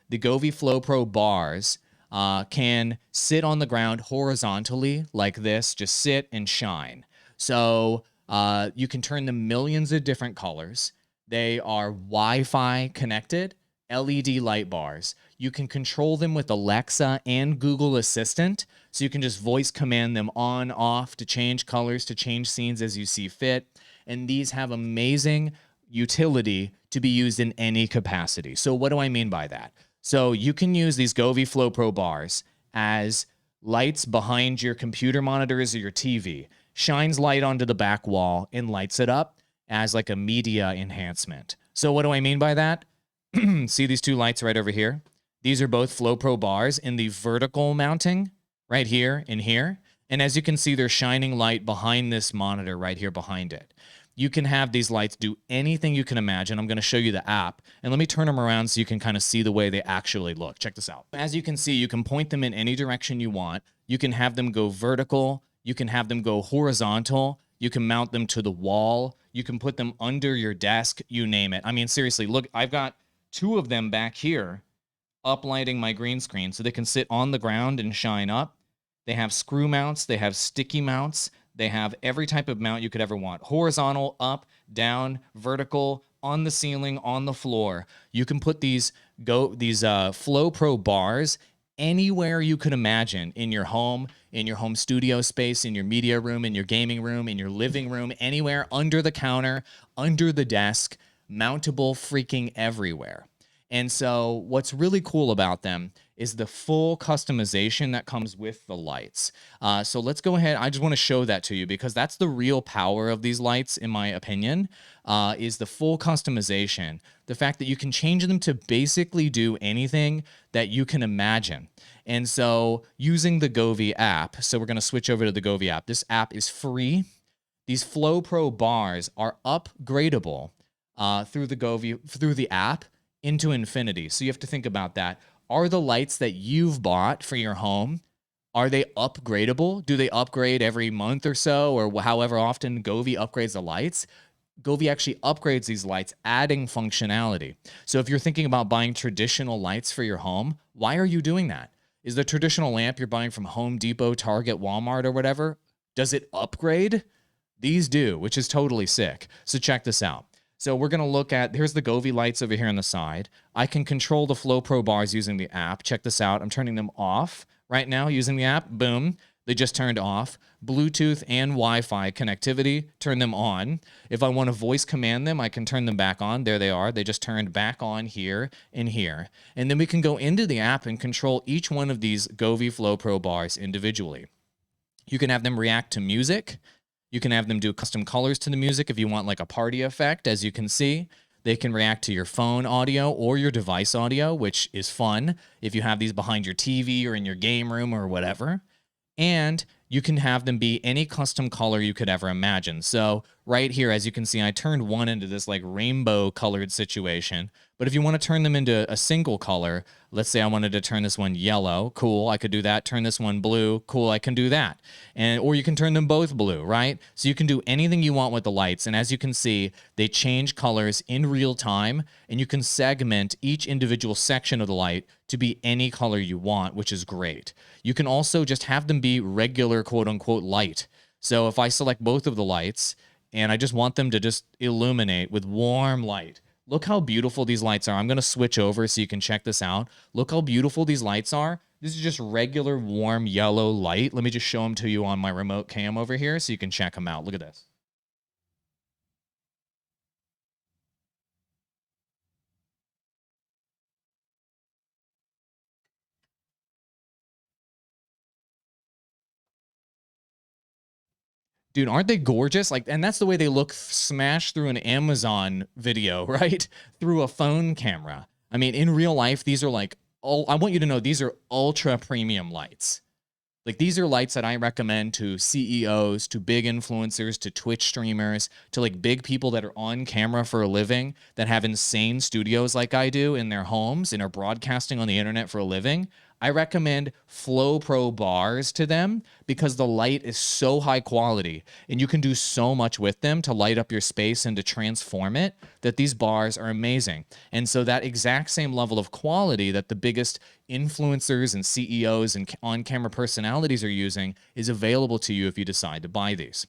the Govee Flow Pro bars can sit on the ground horizontally like this, just sit and shine. So you can turn them millions of different colors. They are Wi-Fi connected LED light bars. You can control them with Alexa and Google Assistant. So you can just voice command them on, off, to change colors, to change scenes as you see fit. And these have amazing utility to be used in any capacity. So what do I mean by that? So you can use these Govee Flow Pro bars as lights behind your computer monitors or your TV, shines light onto the back wall and lights it up as like a media enhancement. So what do I mean by that? See these two lights right over here? These are both Flow Pro bars in the vertical mounting right here and here. And as you can see, they're shining light behind this monitor right here behind it. You can have these lights do anything you can imagine. I'm going to show you the app, and let me turn them around so you can kind of see the way they actually look. Check this out. As you can see, you can point them in any direction you want. You can have them go vertical. You can have them go horizontal. You can mount them to the wall. You can put them under your desk, you name it. I mean, seriously, look, I've got two of them back here uplighting my green screen so they can sit on the ground and shine up. They have screw mounts. They have sticky mounts. They have every type of mount you could ever want. Horizontal, up, down, vertical, on the ceiling, on the floor. You can put these Flow Pro bars anywhere you could imagine in your home studio space, in your media room, in your gaming room, in your living room, anywhere, under the counter, under the desk, mountable freaking everywhere. And so what's really cool about them is the full customization that comes with the lights. So let's go ahead. I just want to show that to you because that's the real power of these lights, in my opinion, is the full customization. The fact that you can change them to basically do anything that you can imagine. And so using the Govee app, so we're going to switch over to the Govee app. This app is free. These Flow Pro bars are upgradable through the app into infinity. So you have to think about that. Are the lights that you've bought for your home, are they upgradable? Do they upgrade every month or so, or however often Govee upgrades the lights? Govee actually upgrades these lights, adding functionality. So if you're thinking about buying traditional lights for your home, why are you doing that? Is the traditional lamp you're buying from Home Depot, Target, Walmart, or whatever, does it upgrade? These do, which is totally sick. So check this out. So we're going to look at, here's the Govee lights over here on the side. I can control the Flow Pro bars using the app. Check this out. I'm turning them off right now using the app. Boom. They just turned off. Bluetooth and Wi-Fi connectivity, turn them on. If I want to voice command them, I can turn them back on. There they are. They just turned back on here and here. And then we can go into the app and control each one of these Govee Flow Pro bars individually. You can have them react to music. You can have them do custom colors to the music if you want like a party effect, as you can see. They can react to your phone audio or your device audio, which is fun if you have these behind your TV or in your game room or whatever. And you can have them be any custom color you could ever imagine. So right here, as you can see, I turned one into this like rainbow colored situation. But if you want to turn them into a single color, let's say I wanted to turn this one yellow, cool, I could do that. Turn this one blue, cool, I can do that. Or you can turn them both blue, right? So you can do anything you want with the lights. And as you can see, they change colors in real time, and you can segment each individual section of the light to be any color you want, which is great. You can also just have them be regular quote unquote light. So if I select both of the lights and I just want them to just illuminate with warm light, look how beautiful these lights are. I'm going to switch over so you can check this out. Look how beautiful these lights are. This is just regular warm yellow light. Let me just show them to you on my remote cam over here so you can check them out. Look at this. Dude, aren't they gorgeous? Like, and that's the way they look smashed through an Amazon video, right? Through a phone camera. I mean, in real life, these are like, I want you to know these are ultra premium lights. Like, these are lights that I recommend to CEOs, to big influencers, to Twitch streamers, to like big people that are on camera for a living, that have insane studios like I do in their homes and are broadcasting on the internet for a living. I recommend Flow Pro bars to them because the light is so high quality and you can do so much with them to light up your space and to transform it that these bars are amazing. And so that exact same level of quality that the biggest influencers and CEOs and on-camera personalities are using is available to you if you decide to buy these.